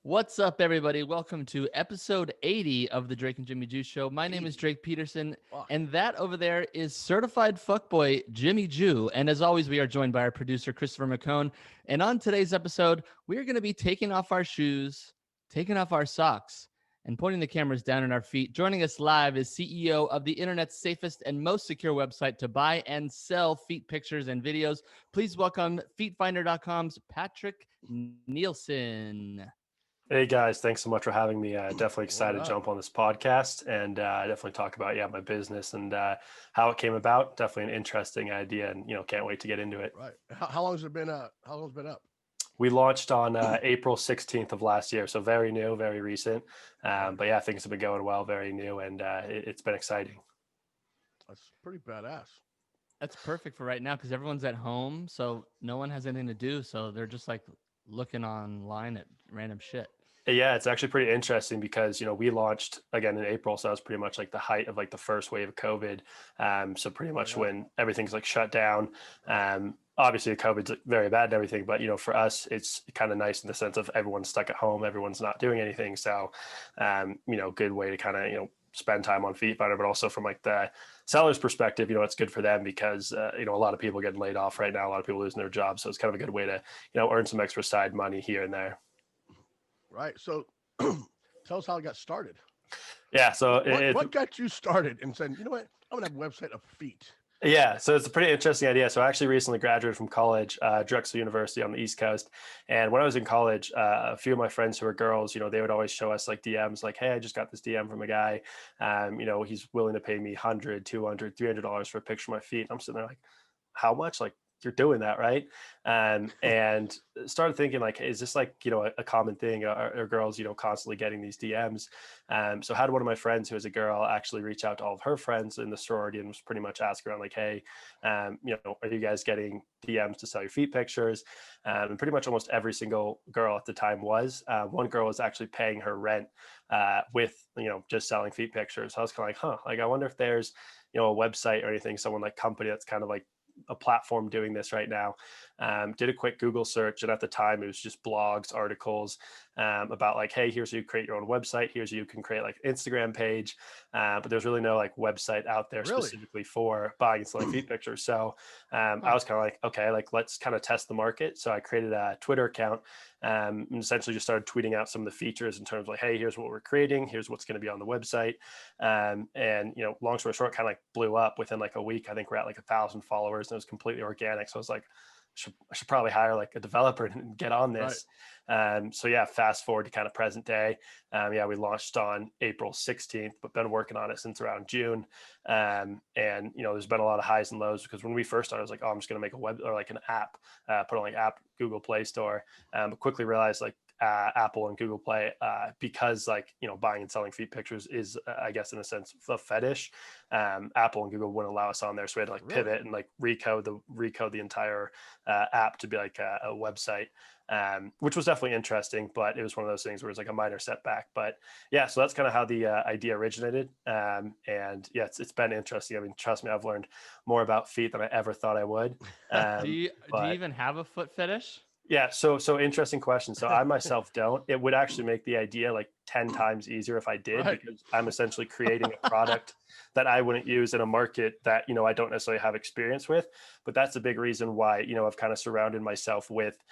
What's up, everybody? Welcome to episode 80 of the Drake and Jimmy Jew Show. My name is 80. Drake Peterson, Fuck. and that over there is certified fuckboy Jimmy Jew. And as always, we are joined by our producer, Christopher McCone. And on today's episode, we're going to be taking off our shoes, taking off our socks, and pointing the cameras down at our feet. Joining us live is CEO of the internet's safest and most secure website to buy and sell feet pictures and videos. Please welcome feetfinder.com's Patrick Nielson. Hey guys, thanks so much for having me. Definitely What excited to up? jump on this podcast and definitely talk about my business and how it came about. Definitely an interesting idea, and can't wait to get into it. Right. How long has it been? How long's it been up? We launched on April 16th of last year, so very new, very recent. Right. But yeah, things have been going well, very new, and it's been exciting. That's pretty badass. That's perfect for right now because everyone's at home, so no one has anything to do. So they're just like looking online at random shit. Yeah, it's actually pretty interesting because we launched again in April, so that was pretty much like the height of like the first wave of COVID. So pretty Oh much yeah. when everything's like shut down. Obviously, COVID's like, very bad and everything, but for us, it's kind of nice in the sense of everyone's stuck at home, everyone's not doing anything. So, good way to kind of spend time on Feetfinder, but also from like the seller's perspective, it's good for them because a lot of people getting laid off right now, a lot of people losing their jobs, so it's kind of a good way to earn some extra side money here and there. Right. So, tell us how it got started. Yeah, so What got you started and said, you know what, I'm gonna have a website of feet. yeah, so it's a pretty interesting idea. So I actually recently graduated from college, Drexel University on the East Coast. And when I was in college, a few of my friends who were girls, they would always show us like DMs, like, hey, I just got this DM from a guy. He's willing to pay me 100, 200, $300 for a picture of my feet. And I'm sitting there like, how much? Like, you're doing that, right? And started thinking like, is this like, a common thing? Are girls, constantly getting these DMs? So had one of my friends who was a girl actually reach out to all of her friends in the sorority and was pretty much asking around like, hey, are you guys getting DMs to sell your feet pictures? And pretty much almost every single girl at the time was. One girl was actually paying her rent with, just selling feet pictures. So I was kind of like, like, I wonder if there's, a website or anything, someone like company that's kind of like a platform doing this right now. Did a quick Google search, and at the time it was just blogs, articles about like, hey, here's how you create your own website. Here's how you can create like Instagram page. But there's really no like website out there Really? specifically for buying and selling feet pictures. So I was kind of like, okay, like let's kind of test the market. So I created a Twitter account and essentially just started tweeting out some of the features in terms of like, hey, here's what we're creating. Here's what's going to be on the website. And long story short, kind of like blew up within like a week. I think we're at like 1,000 followers, and it was completely organic. So I was like, I should probably hire like a developer and get on this. So yeah, fast forward to kind of present day. We launched on April 16th, but been working on it since around June. And there's been a lot of highs and lows because when we first started, I was like, oh, I'm just going to make a web or like an app, put on like app Google Play Store, but quickly realized like Apple and Google Play, because like, buying and selling feet pictures is, I guess, in a sense, the fetish. Apple and Google wouldn't allow us on there. So we had to like pivot and like recode the entire app to be like a website, which was definitely interesting, but it was one of those things where it's like a minor setback. But yeah, so that's kind of how the idea originated. And yeah, it's been interesting. I mean, trust me, I've learned more about feet than I ever thought I would. Do you even have a foot fetish? Yeah, so interesting question. So I myself don't. It would actually make the idea like 10 times easier if I did, Right. because I'm essentially creating a product that I wouldn't use in a market that, I don't necessarily have experience with. But that's a big reason why, I've kind of surrounded myself with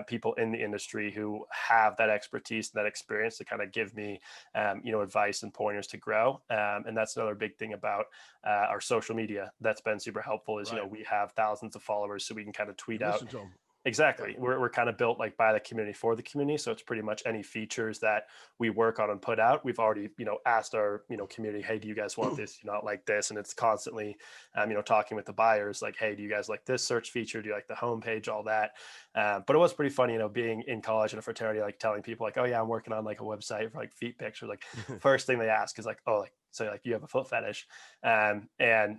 people in the industry who have that expertise and that experience to kind of give me, advice and pointers to grow. And that's another big thing about our social media that's been super helpful is, Right. we have thousands of followers, so we can kind of You tweet out. listen to them. Exactly. Yeah. We're kind of built like by the community for the community. So it's pretty much any features that we work on and put out. We've already, asked our, community, hey, do you guys want this? Do you not like this? And it's constantly, talking with the buyers like, hey, do you guys like this search feature? Do you like the homepage? All that. But it was pretty funny, being in college in a fraternity, like telling people like, oh yeah, I'm working on like a website for like feet pictures. Like first thing they ask is like, oh, like, so like you have a foot fetish. And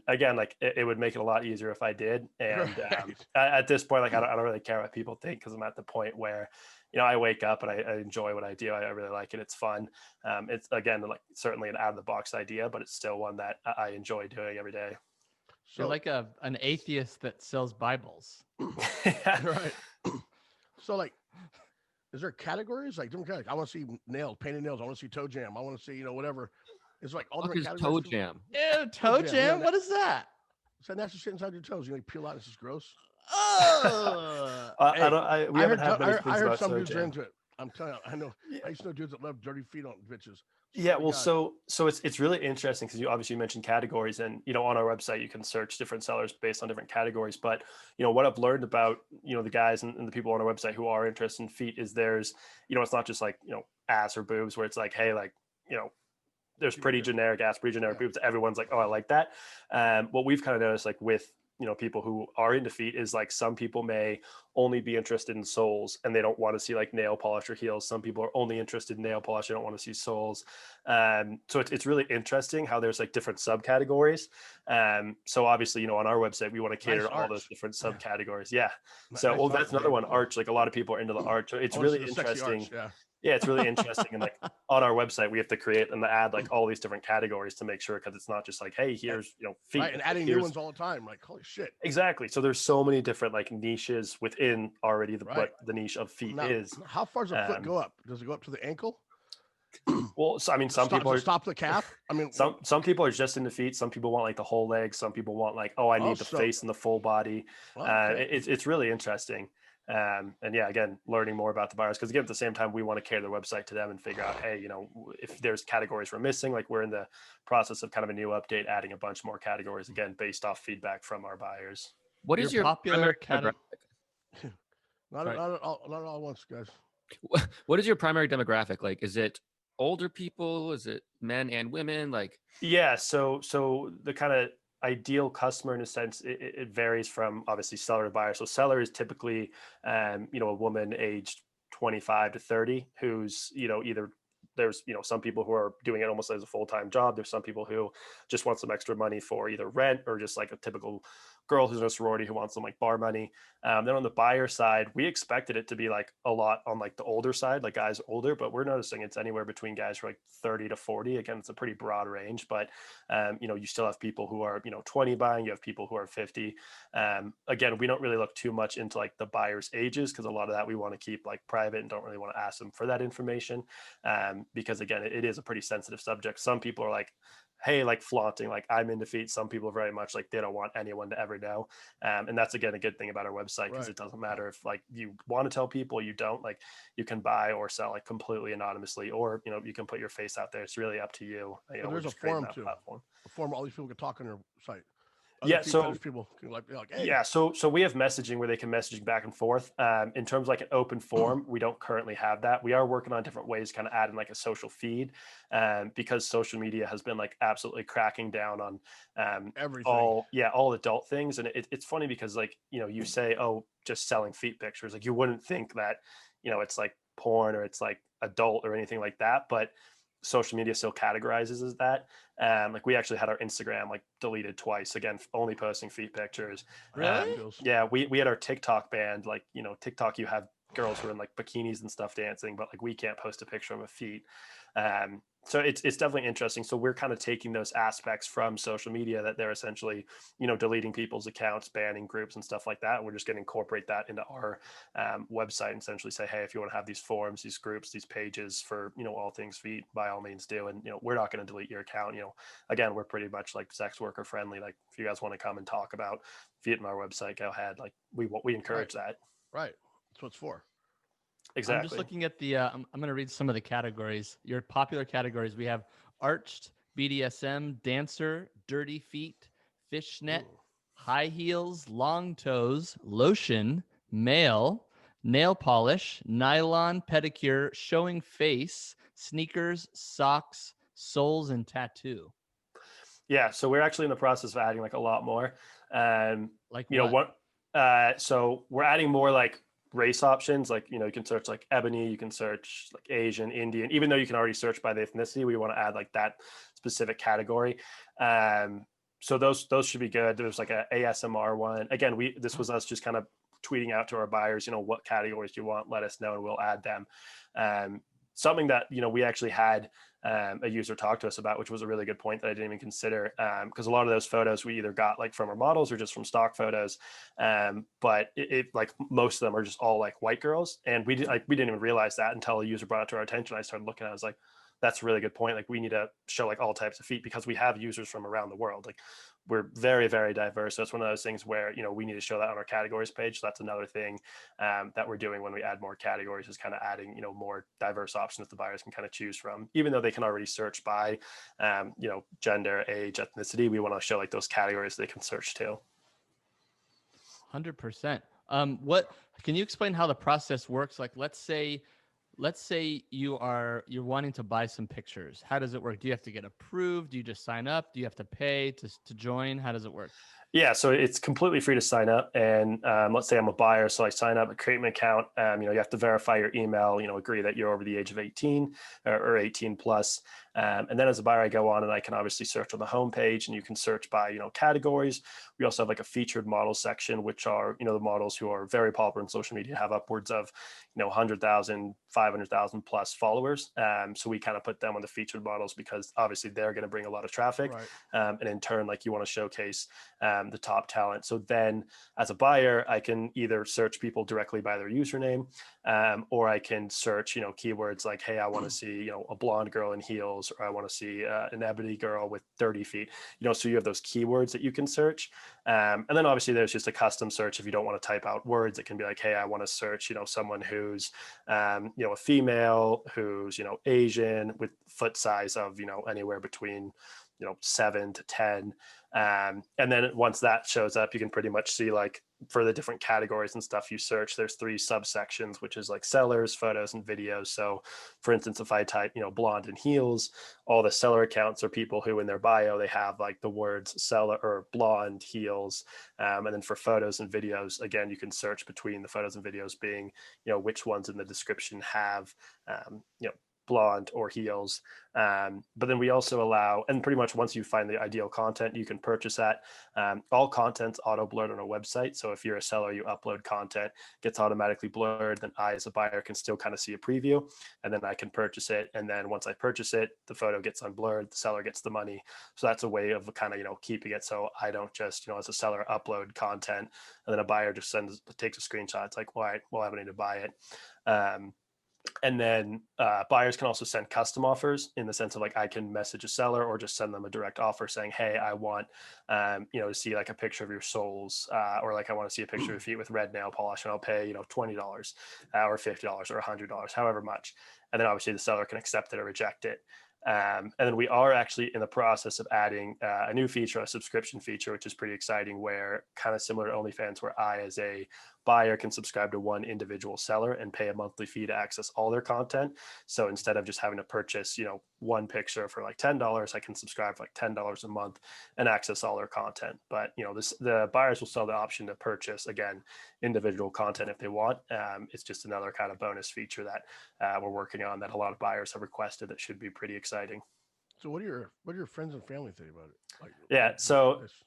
again, like it would make it a lot easier if I did. And Right. at this point, like I don't really care what people think, because I'm at the point where, I wake up and I enjoy what I do. I really like it. It's fun. It's again, like certainly an out of the box idea, but it's still one that I enjoy doing every day. You're So like an atheist that sells Bibles. Yeah. right. So like Is there categories like different categories? I want to see nails, painted nails. I want to see toe jam. I want to see whatever. It's like all Fuck different is categories. toe jam? Ew, toe jam, jam. What is that? It's that nasty shit inside your toes. You like peel out. It's just gross. Oh, I don't. We haven't had many I things heard about some toe dudes are jam. into it. I'm telling you, I know. Yeah. I used to know dudes that love dirty feet on bitches. Yeah, Swear to well, God. so it's really interesting because you obviously mentioned categories, and on our website you can search different sellers based on different categories. But what I've learned about the guys and the people on our website who are interested in feet is there's it's not just like ass or boobs where it's like, hey, like there's pretty generic ass, pretty generic boobs. Everyone's like, oh, I like that. What we've kind of noticed, like with people who are into feet, is like some people may only be interested in soles and they don't want to see like nail polish or heels. Some people are only interested in nail polish, they don't want to see soles. So it's really interesting how there's like different subcategories. So obviously, on our website we want to cater Nice to all those arch. different subcategories. Yeah. Nice So well, arch, that's another babe. one, arch. Like a lot of people are into the arch. So it's I wanna really see the sexy interesting. arch, yeah. Yeah, it's really interesting. And like on our website, we have to create and add like all these different categories to make sure, because it's not just like, hey, here's feet. Right, and adding new ones all the time. Like, holy shit. Exactly. So there's so many different like niches within already Right. what the niche of feet Now, is. how far does a foot go up? Does it go up to the ankle? Well, so, I mean, some people are stop the calf. I mean, some people are just into feet. Some people want like the whole leg. Some people want like, oh, I need the face and the full body. Okay. It's really interesting. And yeah, again, learning more about the buyers, because again, at the same time, we want to cater the website to them and figure out, hey, if there's categories we're missing, like we're in the process of kind of a new update, adding a bunch more categories, again, based off feedback from our buyers. What is your popular primary category? not all at once, guys. What is your primary demographic? Like, is it older people? Is it men and women? Like, yeah, so the kind of ideal customer, in a sense, it varies from obviously seller to buyer. So seller is typically a woman aged 25 to 30 who's either there's some people who are doing it almost as a full-time job. There's some people who just want some extra money for either rent or just like a typical girl who's in a sorority who wants some like bar money. Then on the buyer side, we expected it to be like a lot on like the older side, like guys older, but we're noticing it's anywhere between guys who are like 30 to 40. Again, it's a pretty broad range, but you still have people who are 20 buying, you have people who are 50. Again, we don't really look too much into like the buyers' ages, because a lot of that we want to keep like private and don't really want to ask them for that information, because again, it is a pretty sensitive subject. Some people are like, hey, like flaunting, like I'm into feet. Some people are very much like they don't want anyone to ever know. And that's, again, a good thing about our website, because it doesn't matter if like you want to tell people, you don't, like you can buy or sell like completely anonymously, or, you can put your face out there. It's really up to you. There's a forum too. A forum all these people can talk on your site. Yeah, so people can like, hey. Yeah, so we have messaging where they can message back and forth. In terms of like an open forum, we don't currently have that. We are working on different ways, kind of adding like a social feed, because social media has been like absolutely cracking down on everything. all adult things. And it's funny because like you say, oh, just selling feet pictures, like you wouldn't think that it's like porn or it's like adult or anything like that, but social media still categorizes as that. Like we actually had our Instagram like deleted twice, again, only posting feet pictures. Really? Yeah, we had our TikTok banned. Like TikTok, you have girls who are in like bikinis and stuff dancing, but like we can't post a picture of a feet. So it's definitely interesting. So we're kind of taking those aspects from social media that they're essentially deleting people's accounts, banning groups and stuff like that. We're just going to incorporate that into our website and essentially say, hey, if you want to have these forums, these groups, these pages for all things feet, by all means do. And we're not going to delete your account. Again, we're pretty much like sex worker friendly. Like if you guys want to come and talk about feet on our website, go ahead. Like we encourage that. Right. That's what it's for. Exactly. I'm just looking at the, I'm going to read some of the categories. Your popular categories. We have arched, BDSM, dancer, dirty feet, fishnet, high heels, long toes, lotion, male, nail polish, nylon, pedicure, showing face, sneakers, socks, soles, and tattoo. Yeah. So we're actually in the process of adding like a lot more. Like what? So we're adding more like race options. Like you can search like ebony, you can search like Asian, Indian. Even though you can already search by the ethnicity, we want to add like that specific category. So those should be good. There's like a ASMR one. Again, this was us just kind of tweeting out to our buyers, what categories do you want, let us know and we'll add them. something that, we actually had a user talk to us about, which was a really good point that I didn't even consider, because a lot of those photos we either got like from our models or just from stock photos, but it like most of them are just all like white girls, and we didn't even realize that until a user brought it to our attention. I started looking at it, I was like, that's a really good point. Like we need to show like all types of feet because we have users from around the world. Like we're very, very diverse. So it's one of those things where, we need to show that on our categories page. So that's another thing that we're doing when we add more categories, is kind of adding, more diverse options that the buyers can kind of choose from, even though they can already search by, gender, age, ethnicity. We want to show like those categories they can search to. 100%. What can you explain how the process works? Like, let's say you're wanting to buy some pictures. How does it work? Do you have to get approved? Do you just sign up? Do you have to pay to join? How does it work? Yeah, so it's completely free to sign up. And let's say I'm a buyer, so I sign up, create an account. You have to verify your email, agree that you're over the age of 18 or 18 plus. And then as a buyer, I go on and I can obviously search on the homepage, and you can search by, categories. We also have like a featured model section, which are, the models who are very popular in social media, have upwards of, 100,000, 500,000 plus followers. So we kind of put them on the featured models because obviously they're going to bring a lot of traffic. Right. And in turn, like you want to showcase the top talent. So then as a buyer, I can either search people directly by their username, or I can search, keywords like, hey, I want to see, a blonde girl in heels, or I want to see an ebony girl with 30 feet, so you have those keywords that you can search. And then obviously there's just a custom search. If you don't want to type out words, it can be like, hey, I want to search, someone who's, a female who's, Asian with foot size of, anywhere between, 7 to 10. And then once that shows up, you can pretty much see like for the different categories and stuff you search, there's 3 subsections, which is like sellers, photos, and videos. So for instance, if I type, blonde and heels, all the seller accounts are people who in their bio, they have like the words seller or blonde heels. And then for photos and videos, again, you can search between the photos and videos being, which ones in the description have, blonde or heels. But then we also allow, and pretty much once you find the ideal content, you can purchase that. All content's auto blurred on our website. So if you're a seller, you upload content, gets automatically blurred, then I as a buyer can still kind of see a preview, and then I can purchase it. And then once I purchase it, the photo gets unblurred, the seller gets the money. So that's a way of kind of, keeping it so I don't just, as a seller upload content and then a buyer just takes a screenshot. It's like, well, I don't need to buy it. And then buyers can also send custom offers, in the sense of like I can message a seller or just send them a direct offer saying, hey, I want, to see like a picture of your soles, or like I want to see a picture of your feet with red nail polish, and I'll pay, $20 or $50 or $100, however much. And then obviously the seller can accept it or reject it. And then we are actually in the process of adding a new feature, a subscription feature, which is pretty exciting, where kind of similar to OnlyFans, where I, as a buyer, can subscribe to one individual seller and pay a monthly fee to access all their content. So instead of just having to purchase, one picture for like $10, I can subscribe for like $10 a month and access all their content. But, the buyers will still have the option to purchase, again, individual content if they want. It's just another kind of bonus feature that we're working on that a lot of buyers have requested that should be pretty exciting. So what do your friends and family think about it? Like, Yeah. So this-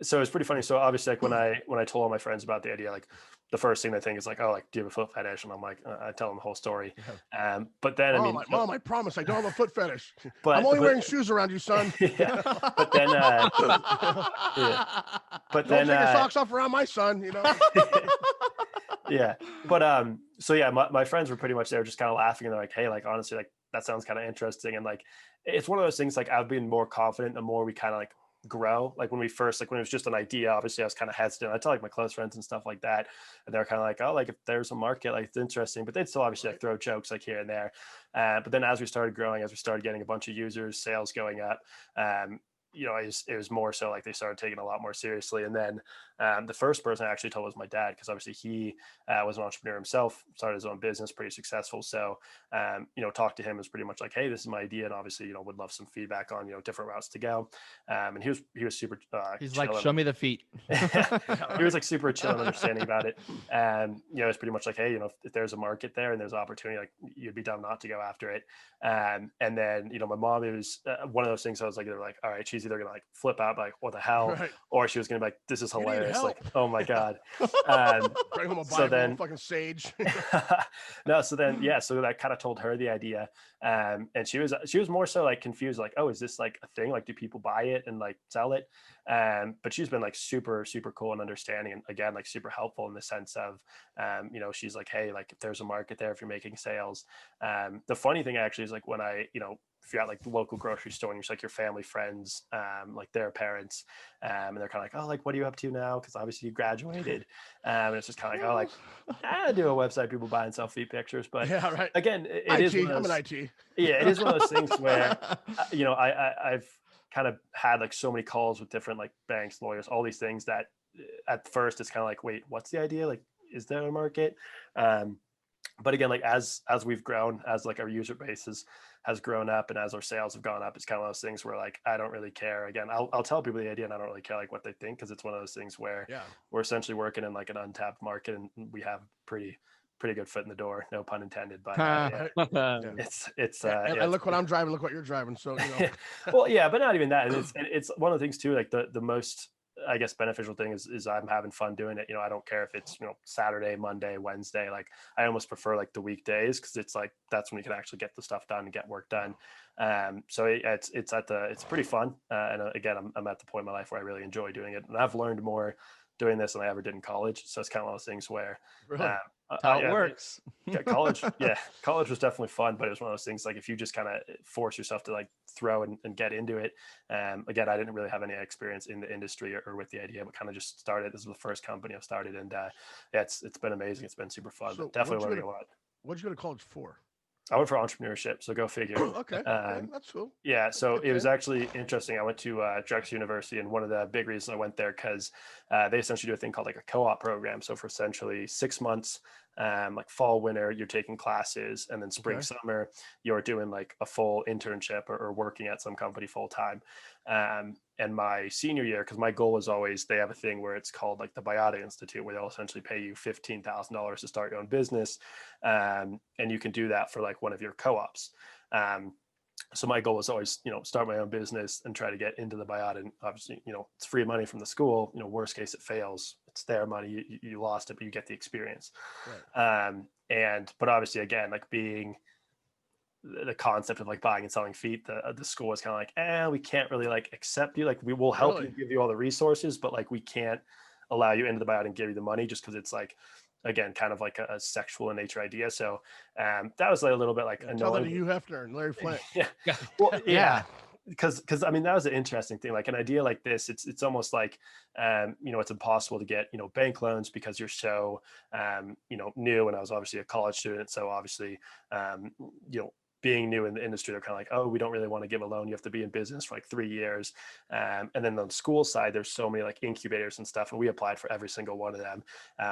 it's pretty funny. So obviously, like when I told all my friends about the idea, like the first thing they think is like, oh, like, do you have a foot fetish? And I'm like, I tell them the whole story. Yeah. But then, Mom, I promise I don't have a foot fetish. but I'm only wearing shoes around you, son. Yeah. But then, yeah. But Don't then, take your socks off around my son. Yeah. But so yeah, my friends were pretty much there, just kind of laughing, and they're like, hey, like honestly, like that sounds kind of interesting. And like it's one of those things, like I've been more confident the more we kind of like grow. Like when we first, like when it was just an idea, obviously I was kind of hesitant. I tell like my close friends and stuff like that, and they're kind of like, oh, like if there's a market, like it's interesting, but they'd still obviously like throw jokes like here and there. But then as we started growing, as we started getting a bunch of users, sales going up, it was more so like they started taking it a lot more seriously. And then the first person I actually told was my dad, because obviously he was an entrepreneur himself, started his own business, pretty successful. So, talk to him is pretty much like, hey, this is my idea. And obviously, would love some feedback on, different routes to go. And he was super, he's like, show me the feet. He was like super chill and understanding about it. And, it's pretty much like, hey, if there's a market there and there's opportunity, like you'd be dumb not to go after it. And then, my mom, it was one of those things I was like, they're like, all right, she's either gonna like flip out like what the hell, Right. or she was gonna be like, this is You need hilarious, like help. oh my god. Um, Bring him a so Bible, then fucking sage. no, so then yeah, so that kind of told her the idea, and she was more so like confused, like, oh, is this like a thing, like do people buy it and like sell it? But she's been like super cool and understanding, and again like super helpful in the sense of you know, she's like, hey, like if there's a market there, if you're making sales. The funny thing actually is like when I, you know, if you're at like the local grocery store and you're like your family friends, like their parents, and they're kind of like, oh, like what are you up to now, because obviously you graduated, and it's just kind of like, oh, like I do a website, people buy and sell feet pictures. But Yeah, right. again, it IT. is one of I'm those, an IT. yeah, it is one of those things where you know, I've kind of had like so many calls with different like banks, lawyers, all these things that at first it's kind of like, wait, what's the idea, like is there a market? But again, like as we've grown, as like our user base has grown up, and as our sales have gone up, it's kind of one of those things where like I don't really care. Again, I'll tell people the idea, and I don't really care like what they think, because it's one of those things where Yeah. we're essentially working in like an untapped market, and we have pretty good foot in the door, no pun intended. But yeah, it's And, yeah, and look what I'm driving. Look what you're driving. So you know. well, yeah, but not even that. And it's one of the things too, like the most, I guess, beneficial thing is I'm having fun doing it. You know, I don't care if it's, you know, Saturday, Monday, Wednesday. Like I almost prefer like the weekdays, because it's like that's when you can actually get the stuff done and get work done. So it's pretty fun. And again, I'm at the point in my life where I really enjoy doing it, and I've learned more doing this than I ever did in college. So it's kind of one of those things where Really? How it works. college, yeah, college was definitely fun, but it was one of those things like if you just kind of force yourself to like throw and get into it. Again, I didn't really have any experience in the industry or with the idea, but kind of just started. This was the first company I've started, and yeah, it's been amazing. It's been super fun. So But definitely learning a lot. What'd you go to college for? I went for entrepreneurship, so go figure. Okay, that's cool. Yeah, so Good it was thing. actually interesting. I went to Drexel University, and one of the big reasons I went there because they essentially do a thing called like a co-op program. So for essentially 6 months, like fall, winter, you're taking classes, and then spring, Okay. summer, you're doing like a full internship or working at some company full time. And my senior year, because my goal was always, they have a thing where it's called like the Biata Institute, where they'll essentially pay you $15,000 to start your own business, and you can do that for like one of your co-ops. So my goal was always, you know, start my own business and try to get into the Biata. And obviously, you know, it's free money from the school. You know, worst case it fails, it's their money. You lost it, but you get the experience. Right. But obviously, again, like being the concept of like buying and selling feet, the school was kind of like, we can't really like accept you. Like we will help Really? you, give you all the resources, but like we can't allow you into the Biata and give you the money, just because it's like, again, kind of like a sexual in nature idea. So that was like a little bit like Tell that to annoying. Hugh Hefner and Larry Flint. Yeah. Well, yeah. Yeah. Because I mean that was an interesting thing. Like an idea like this, it's almost like you know, it's impossible to get, you know, bank loans because you're so you know, new. And I was obviously a college student, so obviously you know, being new in the industry, they're kind of like, oh, we don't really want to give a loan. You have to be in business for like 3 years. And then on the school side, there's so many like incubators and stuff. And we applied for every single one of them.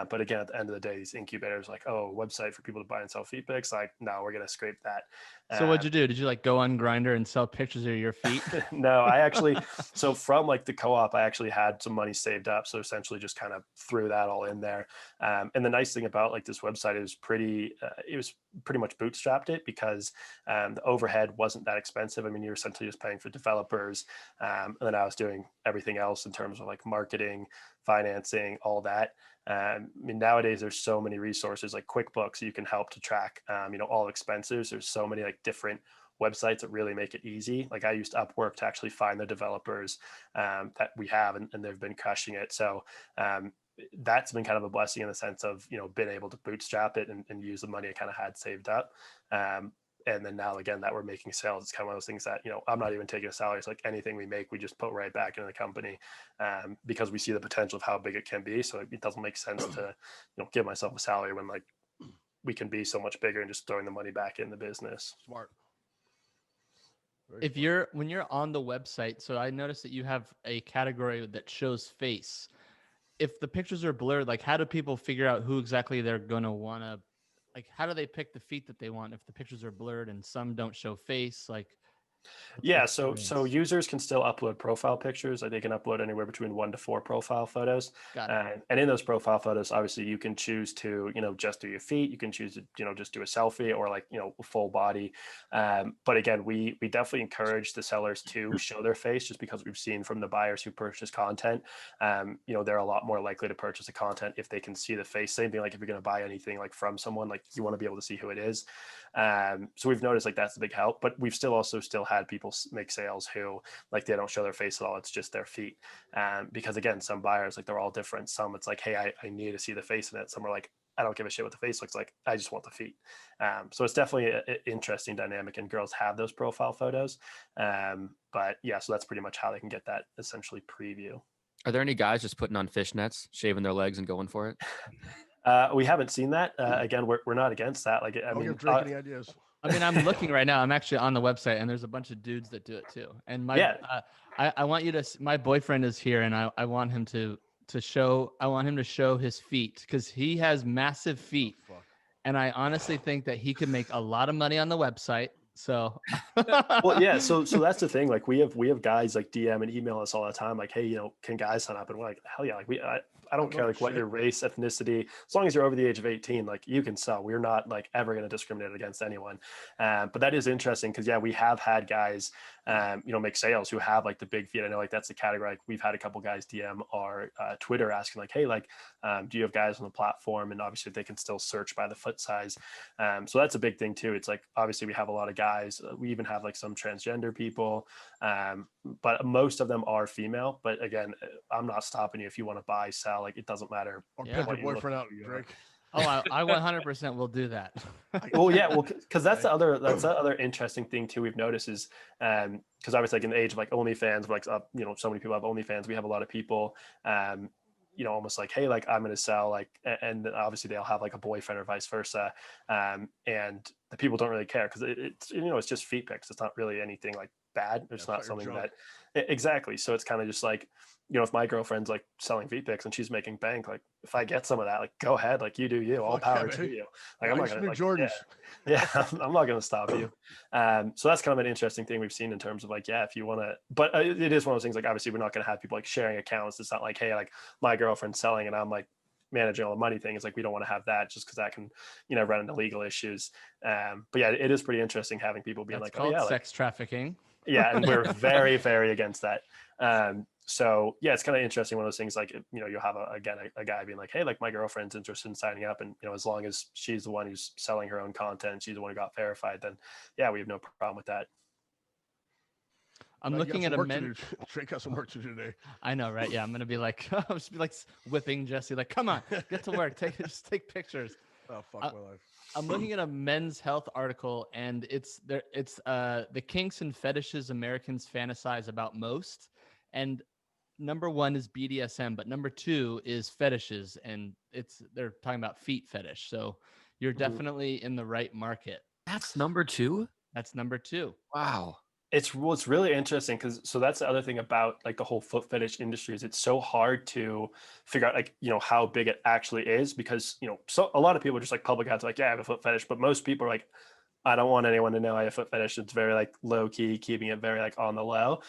But again, at the end of the day, these incubators like, oh, website for people to buy and sell feet pics. Like, no, we're going to scrape that. So what'd you do? Did you like go on Grinder and sell pictures of your feet? No, I actually, so from like the co-op, I actually had some money saved up. So essentially just kind of threw that all in there. And the nice thing about like this website is it was pretty much bootstrapped it, because the overhead wasn't that expensive. I mean, you're essentially just paying for developers. And then I was doing everything else in terms of like marketing, financing, all that. I mean, nowadays there's so many resources like QuickBooks, you can help to track, you know, all expenses. There's so many like different websites that really make it easy. Like I used Upwork to actually find the developers that we have, and they've been crushing it. So that's been kind of a blessing in the sense of, you know, being able to bootstrap it and use the money I kind of had saved up. And then now again that we're making sales, it's kind of one of those things that, you know, I'm not even taking a salary. It's like anything we make, we just put right back into the company, because we see the potential of how big it can be. So it doesn't make sense to, you know, give myself a salary when like we can be so much bigger and just throwing the money back in the business. Smart. When you're on the website, so I noticed that you have a category that shows face. If the pictures are blurred, like how do people figure out who exactly they're gonna want to, like how do they pick the feet that they want if the pictures are blurred and some don't show face? Like Yeah, so users can still upload profile pictures. Like they can upload anywhere between 1 to 4 profile photos. Got it. And in those profile photos, obviously you can choose to, just do your feet. You can choose to, just do a selfie or like, full body. But again, we definitely encourage the sellers to show their face, just because we've seen from the buyers who purchase content, they're a lot more likely to purchase the content if they can see the face. Same thing, like if you're going to buy anything like from someone, like you want to be able to see who it is. So we've noticed like that's a big help, but we've still had people make sales who like they don't show their face at all. It's just their feet. Because again, some buyers, like they're all different. Some it's like, hey, I need to see the face in it. Some are like, I don't give a shit what the face looks like. I just want the feet. So it's definitely an interesting dynamic, and girls have those profile photos. But yeah, so that's pretty much how they can get that essentially preview. Are there any guys just putting on fishnets, shaving their legs and going for it? We haven't seen that. Again, we're not against that. Like, I Don't mean, give Drake any ideas. I mean, I'm looking right now. I'm actually on the website, and there's a bunch of dudes that do it too. And I want you to. My boyfriend is here, and I want him to show. I want him to show his feet, because he has massive feet, and I honestly think that he could make a lot of money on the website. So, well, yeah. So that's the thing. Like we have guys like DM and email us all the time. Like, hey, can guys sign up? And we're like, hell yeah. Like I don't care like what your race, ethnicity, as long as you're over the age of 18, like you can sell. We're not like ever going to discriminate against anyone. But that is interesting because yeah, we have had guys, make sales who have like the big feet. I know like that's the category. Like we've had a couple guys DM our Twitter asking like, hey, like, do you have guys on the platform? And obviously they can still search by the foot size. So that's a big thing too. It's like, obviously we have a lot of guys. We even have like some transgender people, but most of them are female. But again, I'm not stopping you if you want to buy, sell. Like it doesn't matter. Or pimp your boyfriend out, Drake. Oh, I 100% will do that. Well, yeah, because that's the other interesting thing too. We've noticed is because obviously like in the age of like OnlyFans, like so many people have OnlyFans. We have a lot of people, almost like, hey, like I'm going to sell, like, and obviously they'll have like a boyfriend or vice versa, and the people don't really care because it's just feet pics. It's not really anything like bad. It's not something that exactly. So it's kind of just like, if my girlfriend's like selling feet pics and she's making bank, like if I get some of that, like go ahead, like you do you, all power to you. Like I'm not gonna like, Jordans. Yeah, I'm not gonna stop you. So that's kind of an interesting thing we've seen in terms of like, yeah, if you want to, but it is one of those things. Like obviously we're not gonna have people like sharing accounts. It's not like, hey, like my girlfriend's selling and I'm like managing all the money thing. It's like we don't want to have that just because that can run into legal issues. But yeah, it is pretty interesting having people being That's like, oh yeah, sex trafficking. Yeah, and we're very, very against that. So yeah, it's kind of interesting. One of those things like, you'll have a guy being like, hey, like my girlfriend's interested in signing up. And, as long as she's the one who's selling her own content, she's the one who got verified, then yeah, we have no problem with that. I'm looking at a men. Drake got some work to do today. I know, right? Yeah, I'm gonna be like, I'll just be like whipping Jesse, like, come on, get to work, just take pictures. Oh fuck my life. I'm looking at a Men's Health article, and it's the kinks and fetishes Americans fantasize about most, and number 1 is BDSM, but number 2 is fetishes, and they're talking about feet fetish. So you're definitely in the right market. That's number 2. That's number 2. Wow. It's really interesting because that's the other thing about like the whole foot fetish industry is it's so hard to figure out like how big it actually is because so a lot of people just like public out like, yeah, I have a foot fetish, but most people are like, I don't want anyone to know I have a foot fetish. It's very like low key, keeping it very like on the low.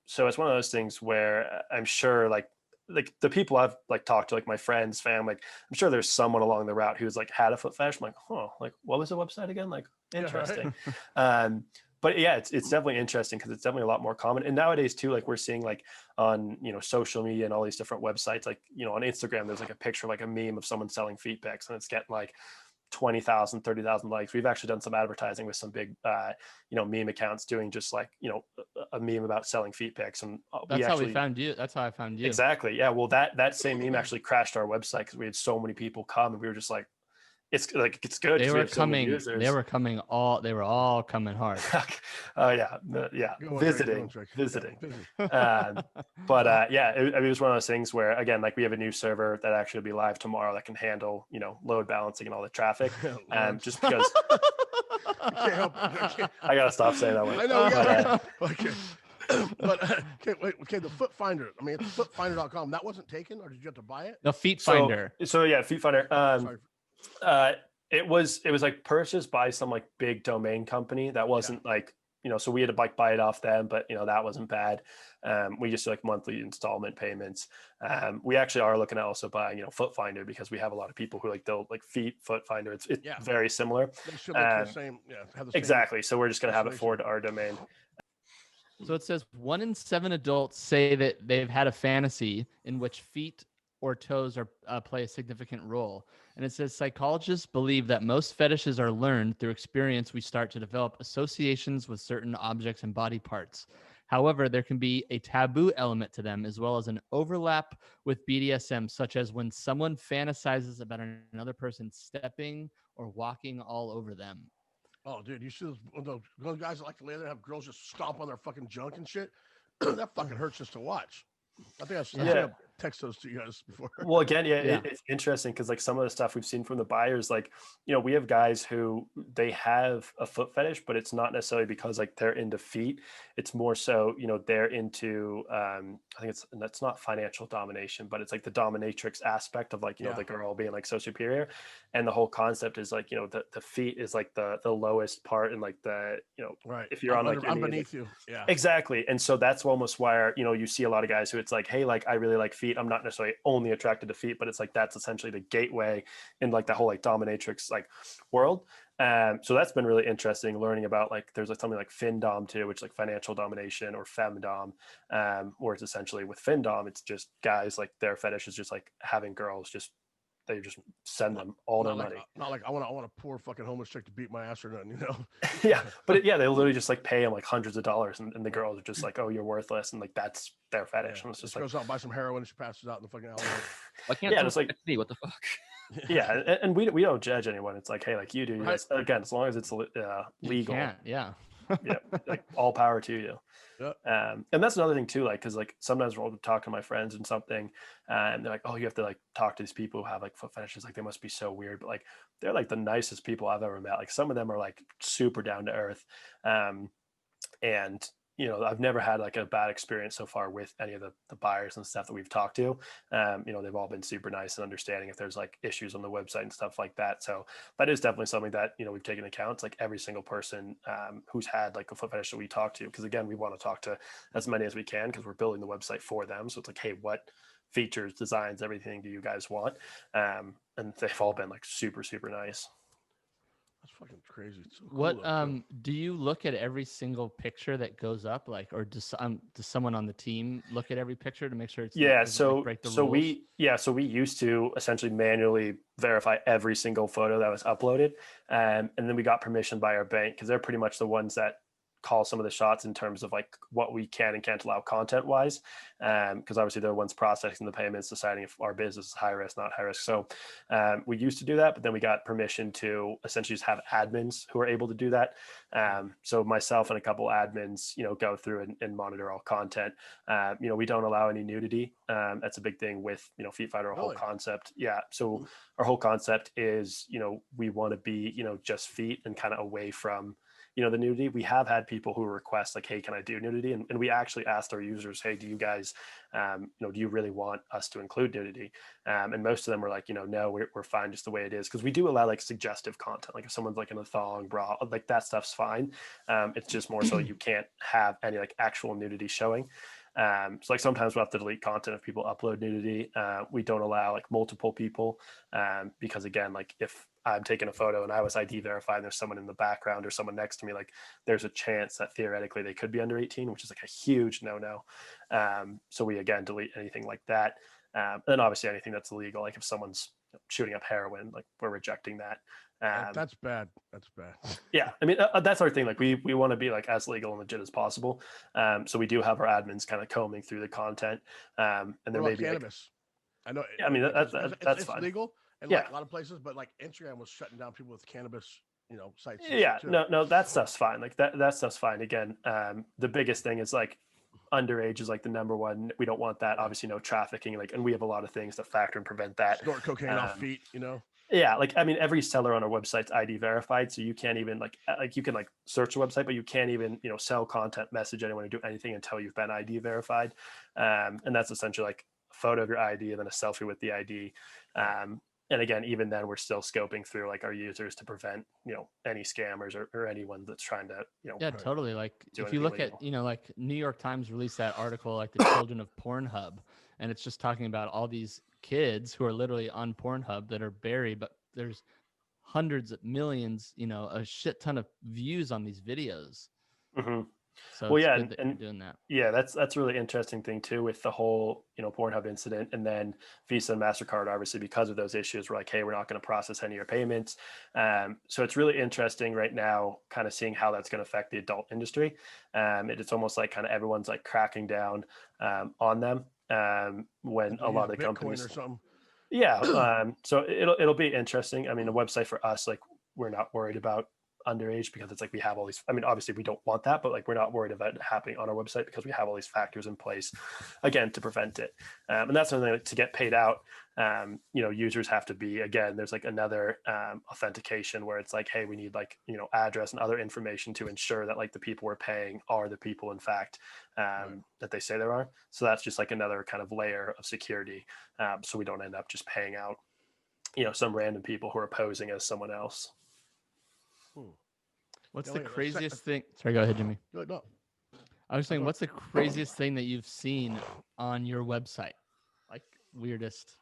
So it's one of those things where I'm sure like the people I've like talked to, like my friends, family, like I'm sure there's someone along the route who's like had a foot fetish. I'm like, like what was the website again? Like interesting. Yeah, right. But yeah, it's definitely interesting because it's definitely a lot more common. And nowadays too, like we're seeing like on, social media and all these different websites, like, on Instagram, there's like a picture, like a meme of someone selling feet pics and it's getting like 20,000, 30,000 likes. We've actually done some advertising with some big, meme accounts doing just like, a meme about selling feet pics. And that's how we found you. That's how I found you. Exactly. Yeah. Well, that same meme actually crashed our website because we had so many people come and we were just like, it's good. They were coming. They were coming all. They were all coming hard. Oh yeah, visiting. But yeah, it was one of those things where again, like we have a new server that actually will be live tomorrow that can handle load balancing and all the traffic. Just because I gotta stop saying that one. I know. Okay. But okay, the Foot Finder. I mean, it's footfinder.com. That wasn't taken, or did you have to buy it? The Feet Finder. So yeah, Feet Finder. It was like purchased by some like big domain company that wasn't like so we had to like buy it off them, but that wasn't bad. We just do like monthly installment payments. We actually are looking at also buying, Foot Finder, because we have a lot of people who like they'll like feet Foot Finder. It's very similar. They should look the same. Yeah, have the same Exactly. So we're just going to have it forward to our domain. So it says 1 in 7 adults say that they've had a fantasy in which feet or toes are play a significant role. And it says psychologists believe that most fetishes are learned through experience. We start to develop associations with certain objects and body parts. However, there can be a taboo element to them, as well as an overlap with BDSM, such as when someone fantasizes about another person stepping or walking all over them. Oh, dude, you see those guys that like to lay there and have girls just stomp on their fucking junk and shit? That fucking hurts just to watch. I think I've text those to you guys before. Well, again, it's interesting because like some of the stuff we've seen from the buyers, like, we have guys who they have a foot fetish, but it's not necessarily because like they're into feet. It's more so, they're into, I think that's not financial domination, but it's like the dominatrix aspect of like, the girl being like so superior. And the whole concept is like, the feet is like the lowest part. And like right. If you're on like, I'm beneath you. Yeah, exactly. And so that's almost why, you see a lot of guys who it's like, hey, like I really like feet. I'm not necessarily only attracted to feet, but it's like that's essentially the gateway in like the whole like dominatrix like world. So that's been really interesting learning about like there's like something like FinDom too, which is like financial domination, or Femdom, where it's essentially with FinDom, it's just guys like their fetish is just like having girls they just send them all their money. Not like I want a poor fucking homeless chick to beat my ass or nothing, Yeah, but they literally just like pay them like hundreds of dollars, and the girls are just like, oh, you're worthless, and like that's their fetish. And it's just she goes out and buys some heroin and she passes out in the fucking alleyway. I can't. It's like me. What the fuck? Yeah, and we don't judge anyone. It's like, hey, like you do. Right. Again, as long as it's legal. Yeah. Yeah, like all power to you. Yep. And that's another thing too, like, because like sometimes we'll talk to my friends and something, and they're like, oh, you have to like talk to these people who have like foot fetishes, like they must be so weird, but like they're like the nicest people I've ever met. Like some of them are like super down to earth, and I've never had like a bad experience so far with any of the buyers and stuff that we've talked to. They've all been super nice and understanding if there's like issues on the website and stuff like that. So that is definitely something that, we've taken into account. It's like every single person who's had like a foot fetish that we talk to, because again, we want to talk to as many as we can because we're building the website for them. So it's like, hey, what features, designs, everything do you guys want? And they've all been like super, super nice. That's fucking crazy. It's so What cool, do you look at every single picture that goes up, like, or does someone on the team look at every picture to make sure it's break the rules? So we used to essentially manually verify every single photo that was uploaded, and then we got permission by our bank because they're pretty much the ones that call some of the shots in terms of like what we can and can't allow content wise, because obviously they're the ones processing the payments, deciding if our business is high risk, not high risk. So we used to do that, but then we got permission to essentially just have admins who are able to do that. So myself and a couple admins, go through and monitor all content. We don't allow any nudity. That's a big thing with Feet Fighter. Our whole concept, so our whole concept is we want to be just feet and kind of away from the nudity. We have had people who request like, hey, can I do nudity? And we actually asked our users, hey, do you guys, do you really want us to include nudity? And most of them were like, no, we're fine just the way it is. Cause we do allow like suggestive content. Like if someone's like in a thong bra, like that stuff's fine. It's just more so you can't have any like actual nudity showing. So like sometimes we'll have to delete content if people upload nudity. We don't allow like multiple people because again, like if I'm taking a photo and I was ID verified and there's someone in the background or someone next to me, like there's a chance that theoretically they could be under 18, which is like a huge no. So we again delete anything like that. And then obviously anything that's illegal, like if someone's shooting up heroin, like we're rejecting that. That's bad. That's bad. Yeah, I mean that's our thing. Like we want to be like as legal and legit as possible. So we do have our admins kind of combing through the content. And there may be cannabis. Like, I know. Yeah, I mean that's it's fine. legal in like a lot of places, but like Instagram was shutting down people with cannabis, sites. Yeah, no, that stuff's fine. Like that stuff's fine. Again, the biggest thing is like underage is like the number one. We don't want that. Obviously, no trafficking. Like, and we have a lot of things to factor and prevent that. Snort cocaine off feet. Yeah, like I mean, every seller on our website's ID verified, so you can't even like you can like search the website, but you can't even sell content, message anyone, or do anything until you've been ID verified. And that's essentially like a photo of your ID and then a selfie with the ID. And again, even then, we're still scoping through like our users to prevent, any scammers or anyone that's trying to, Yeah, totally. Like do if you anything look illegal. at, like New York Times released that article, like the children of Pornhub, and it's just talking about all these kids who are literally on Pornhub that are buried, but there's hundreds of millions, a shit ton of views on these videos. Mm-hmm. So Well, it's yeah, good that you're doing that. yeah, that's a really interesting thing too with the whole, Pornhub incident, and then Visa and MasterCard, obviously because of those issues, we're like, hey, we're not going to process any of your payments. So it's really interesting right now, kind of seeing how that's going to affect the adult industry. It's almost like kind of everyone's like cracking down on them when a lot of the Bitcoin companies. or something. Yeah, so it'll be interesting. I mean, a website for us, like we're not worried about underage because it's like we have all these. I mean, obviously we don't want that, but like we're not worried about it happening on our website because we have all these factors in place, again, to prevent it. And that's something to get paid out. Users have to be, again, there's like another authentication where it's like, hey, we need like address and other information to ensure that like the people we're paying are the people in fact that they say there are. So that's just like another kind of layer of security, so we don't end up just paying out some random people who are posing as someone else. What's Yeah, the wait, craziest thing? Sorry, go ahead, Jimmy. No. I was saying, what's the craziest thing that you've seen on your website? Like weirdest.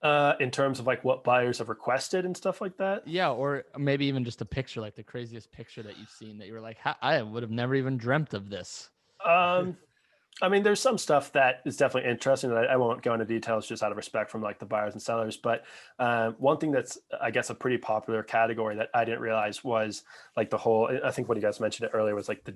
In terms of like what buyers have requested and stuff like that. Yeah, or maybe even just a picture, like the craziest picture that you've seen that you were like, I would have never even dreamt of this. I mean, there's some stuff that is definitely interesting that I won't go into details just out of respect from like the buyers and sellers. But one thing that's, I guess, a pretty popular category that I didn't realize was like the whole, I think what you guys mentioned it earlier was like the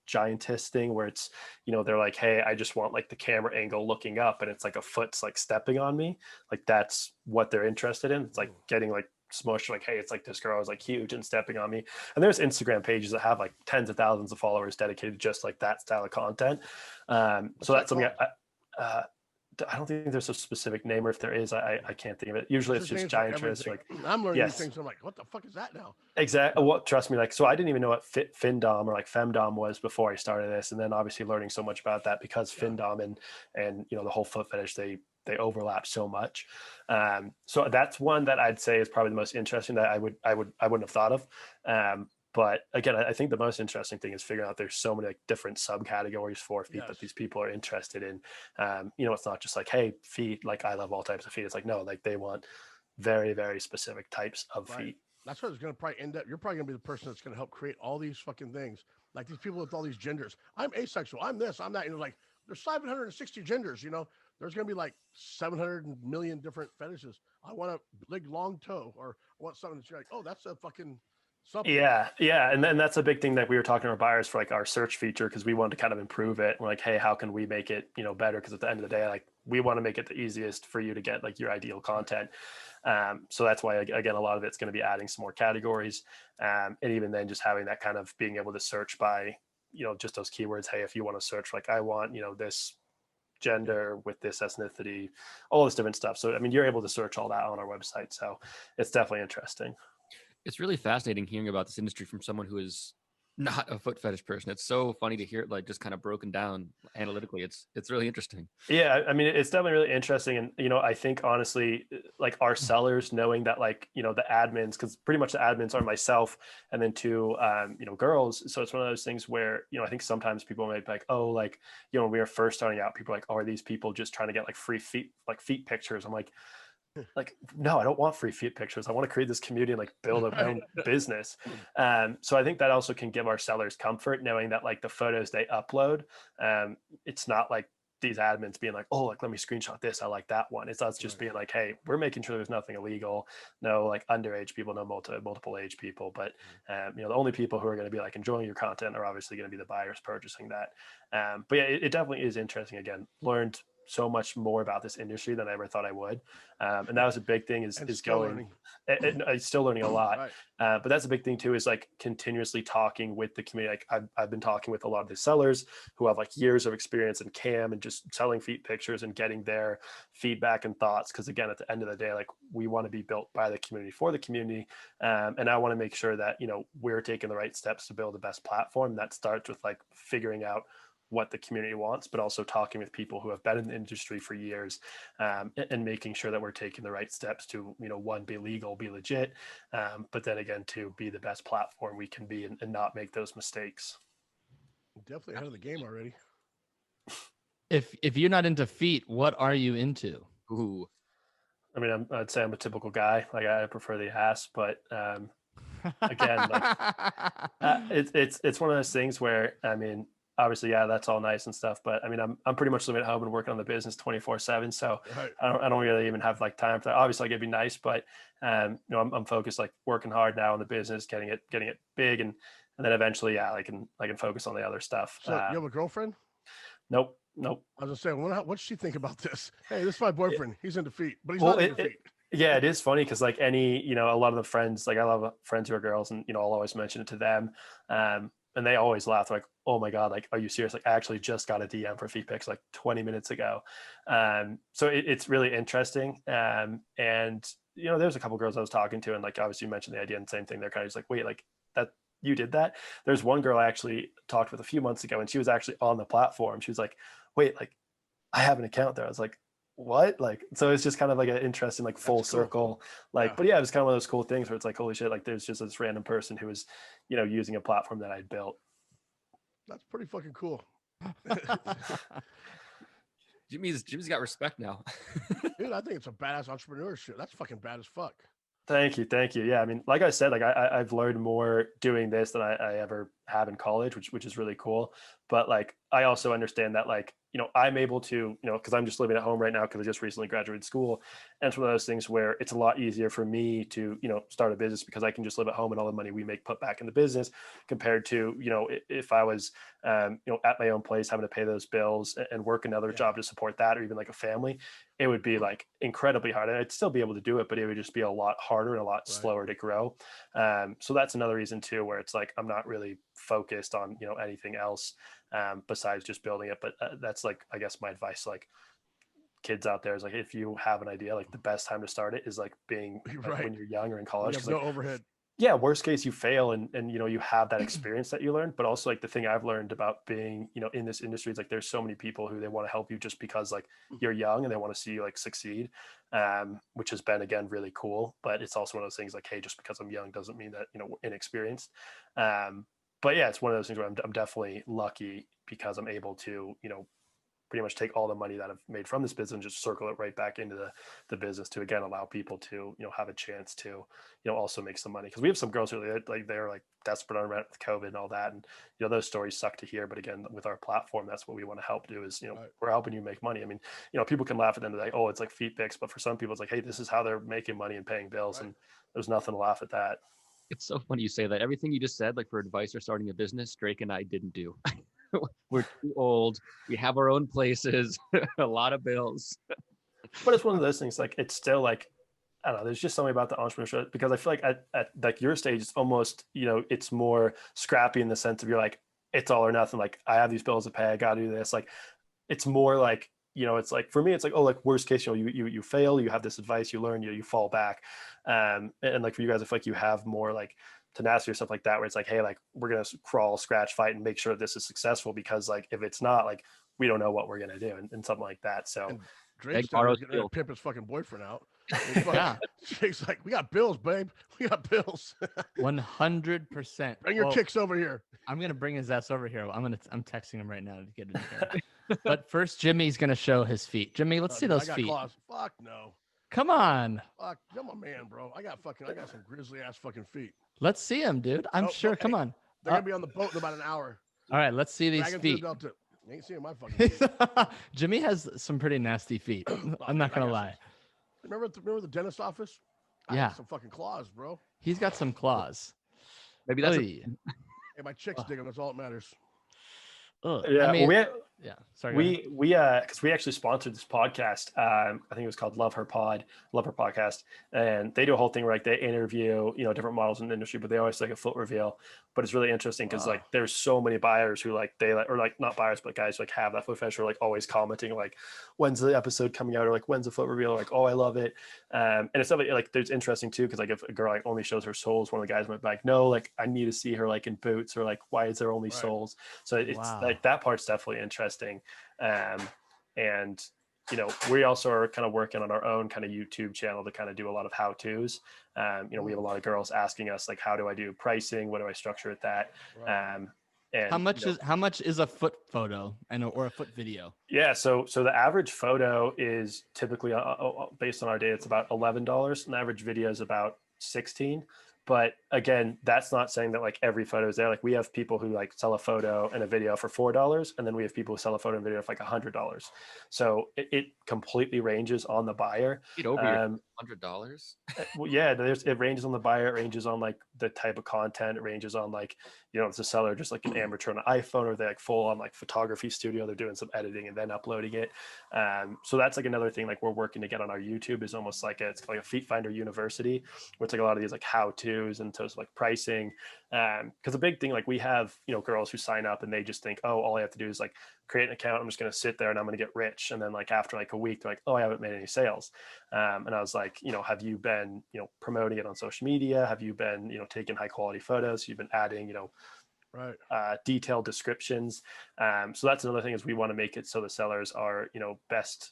giantess thing where it's, they're like, hey, I just want like the camera angle looking up and it's like a foot's like stepping on me. Like that's what they're interested in. It's like getting like smushed, like, hey, it's like this girl is like huge and stepping on me. And there's Instagram pages that have like tens of thousands of followers dedicated just like that style of content. So that's something I don't think there's a specific name, or if there is, I can't think of it. Usually it's just giantess. Like I'm learning new things. I'm like, what the fuck is that now? Exactly. What? Trust me. Like, so I didn't even know what FinDom or like Femdom was before I started this, and then obviously learning so much about that because FinDom and the whole foot fetish, they overlap so much. So that's one that I'd say is probably the most interesting that I wouldn't have thought of. But again, I think the most interesting thing is figuring out there's so many like different subcategories for feet that these people are interested in. It's not just like, hey, feet, like I love all types of feet. It's like, no, like they want very, very specific types of feet. That's what it's going to probably end up. You're probably going to be the person that's going to help create all these fucking things. Like these people with all these genders. I'm asexual. I'm this. I'm that. Like there's 760 genders. There's going to be like 700 million different fetishes. I want a big long toe, or I want something that you're like, oh, that's a fucking something. Yeah. And then that's a big thing that we were talking to our buyers for like our search feature, because we wanted to kind of improve it. We're like, hey, how can we make it, better? Because at the end of the day, like we want to make it the easiest for you to get like your ideal content. So that's why, again, a lot of it's going to be adding some more categories. And even then just having that kind of being able to search by, just those keywords. Hey, if you want to search, like I want, this gender with this ethnicity, all this different stuff. So, I mean, you're able to search all that on our website. So it's definitely interesting. It's really fascinating hearing about this industry from someone who is not a foot fetish person. It's so funny to hear it like just kind of broken down analytically. It's really interesting. Yeah, I mean, it's definitely really interesting. And, I think honestly, like our sellers knowing that like, the admins, because pretty much the admins are myself and then two, girls. So it's one of those things where, I think sometimes people might be like, oh, like, when we were first starting out, people are like, oh, are these people just trying to get like free feet pictures? I'm like, no, I don't want free feet pictures. I want to create this community and like build my own business. So I think that also can give our sellers comfort knowing that like the photos they upload, it's not like these admins being like, oh, like let me screenshot this, I like that one. It's us just being like, hey, we're making sure there's nothing illegal, no like underage people, no multiple age people, but the only people who are going to be like enjoying your content are obviously going to be the buyers purchasing that. But yeah, it definitely is interesting. Again, learned so much more about this industry than I ever thought I would. And that was a big thing is going, and I'm still learning a lot. Right. But that's a big thing too, is like continuously talking with the community. Like I've been talking with a lot of the sellers who have like years of experience in cam and just selling feet pictures and getting their feedback and thoughts. Cause again, at the end of the day, like we want to be built by the community for the community. And I want to make sure that, we're taking the right steps to build the best platform. That starts with like figuring out what the community wants, but also talking with people who have been in the industry for years, and making sure that we're taking the right steps to, one, be legal, be legit, but then again, to be the best platform we can be, and not make those mistakes. Definitely ahead of the game already. If you're not into feet, what are you into? Ooh. I mean, I'd say I'm a typical guy. Like, I prefer the ass, but again, like, it's one of those things where, I mean, obviously, yeah, that's all nice and stuff, but I mean, I'm pretty much living at home and working on the business 24/7. So Right. I don't really even have like time for that. Obviously, like, it'd be nice, but I'm focused, like, working hard now on the business, getting it big, and then eventually, yeah, I can focus on the other stuff. So you have a girlfriend? Nope. I was just saying, what'd she think about this? Hey, this is my boyfriend. He's into feet, but he's Well, not into feet. yeah, it is funny because, like, a lot of the friends, like, I love friends who are girls, and I'll always mention it to them, and they always laugh. They're like, "Oh my god, like, are you serious? Like, I actually just got a DM for feet pics like 20 minutes ago." So it's really interesting. And there's a couple girls I was talking to, and, like, obviously you mentioned the idea, and same thing. They're kind of just like, "Wait, like, that you did that?" There's one girl I actually talked with a few months ago, and she was actually on the platform. She was like, "Wait, like, I have an account there." I was like, "What?" Like, so it's just kind of like an interesting, like, full That's cool. circle. Like, Yeah. but yeah, it was kind of one of those cool things where it's like, holy shit, like, there's just this random person who was, using a platform that I'd built. That's pretty fucking cool. Jimmy's got respect now. Dude, I think it's a badass entrepreneurship. That's fucking bad as fuck. Thank you. Yeah, I mean, like I said, like, I've learned more doing this than I ever have in college, which is really cool. But, like, I also understand that, like, I'm able to, because I'm just living at home right now because I just recently graduated school, and it's one of those things where it's a lot easier for me to, start a business because I can just live at home and all the money we make put back in the business, compared to, if I was, at my own place having to pay those bills and work another job to support that, or even like a family. It would be, like, incredibly hard, and I'd still be able to do it, but it would just be a lot harder and a lot slower to grow. So that's another reason too, where it's like I'm not really focused on anything else besides just building it. But that's, like, I guess my advice, like, kids out there, is like, if you have an idea, like, the best time to start it is, like, being like, when you're young or in college. You have 'Cause, no like, overhead. yeah, worst case you fail, and you have that experience that you learned. But also, like, the thing I've learned about being in this industry is, like, there's so many people who they want to help you just because, like, you're young and they want to see you, like, succeed, which has been, again, really cool. But it's also one of those things, like, hey, just because I'm young doesn't mean that we're inexperienced. But yeah, it's one of those things where I'm definitely lucky because I'm able to pretty much take all the money that I've made from this business and just circle it right back into the business to, again, allow people to have a chance to also make some money. Because we have some girls who are, like, they're, like, desperate on rent with COVID and all that, and those stories suck to hear. But again, with our platform, that's what we want to help do, is we're helping you make money. I mean, people can laugh at them, like, oh, it's like feet pics, but for some people it's like, hey, this is how they're making money and paying bills, and there's nothing to laugh at that. It's so funny you say that. Everything you just said, like, for advice or starting a business, Drake and I didn't do. We're too old. We have our own places, a lot of bills. But it's one of those things, like, it's still, like, I don't know, there's just something about the entrepreneurship, because I feel like at like your stage, it's almost, it's more scrappy in the sense of, you're like, it's all or nothing. Like, I have these bills to pay, I gotta do this. Like, it's more like, it's like, for me, it's like, oh, like, worst case, you fail, you have this advice, you learn, you fall back. And like, for you guys, I feel like you have more, like, tenacity or stuff like that, where it's like, hey, like, we're gonna crawl, scratch, fight, and make sure this is successful, because, like, if it's not, like, we don't know what we're gonna do, and something like that. So And Drake's down there borrows getting ready to skills. pimp his fucking boyfriend out. Yeah. Drake's like, we got bills, babe. We got bills. 100%. Bring your kicks over here. I'm gonna bring his ass over here. I'm texting him right now to get in here. But first, Jimmy's gonna show his feet. Jimmy, let's see those I got feet. claws. Fuck no. Come on, Fuck, I'm a man, bro. I got some grizzly ass fucking feet. let's see him, dude. I'm sure. Come on. They're gonna be on the boat in about an hour. All right, let's see these Dragging through the feet. Delta. You ain't seeing my fucking feet. Jimmy has some pretty nasty feet. I'm not gonna lie. Remember the dentist office? I Yeah. had some fucking claws, bro. He's got some claws. Maybe that's Oy. Hey, my chick's digging. That's all that matters. Ugh. Yeah, I mean, well, yeah. Sorry. go ahead. we because we actually sponsored this podcast. I think it was called Love Her Podcast, and they do a whole thing where, like, they interview different models in the industry, but they always like a foot reveal. but it's really interesting because like there's so many buyers who like they like, or like not buyers but guys who like have that foot fetish, are like always commenting like when's the episode coming out, or like when's the foot reveal, or like oh I love it. And it's something like there's interesting too, because like if a girl like only shows her soles, one of the guys might be like no, like I need to see her like in boots, or like why is there only soles. So it's like that part's definitely interesting. And you know, we also are kind of working on our own kind of YouTube channel to kind of do a lot of how-tos. You know, we have a lot of girls asking us like, how do I do pricing? What do I structure at that? And how much is a foot photo or a foot video? Yeah, so the average photo is typically based on our data, it's about $11, and the average video is about 16. But again, that's not saying that like every photo is there. Like we have people who like sell a photo and a video for $4, and then we have people who sell a photo and video for like $100. So it completely ranges on the buyer. Get over your $100. Well, yeah, it ranges on the buyer. It ranges on like the type of content. It ranges on like, you know, it's a seller just like an amateur on an iPhone, or they like full on like photography studio. They're doing some editing and then uploading it. So that's like another thing like we're working to get on our YouTube, is almost like it's like a Feet Finder University, where it's like a lot of these like how-tos and terms of like pricing. Because a big thing, like we have, you know, girls who sign up and they just think, oh, all I have to do is like create an account. I'm just going to sit there and I'm going to get rich. And then like after like a week, they're like, oh, I haven't made any sales. And I was like, you know, have you been, you know, promoting it on social media? Have you been, you know, taking high quality photos? You've been adding, you know, detailed descriptions. So that's another thing, is we want to make it so the sellers are, you know, best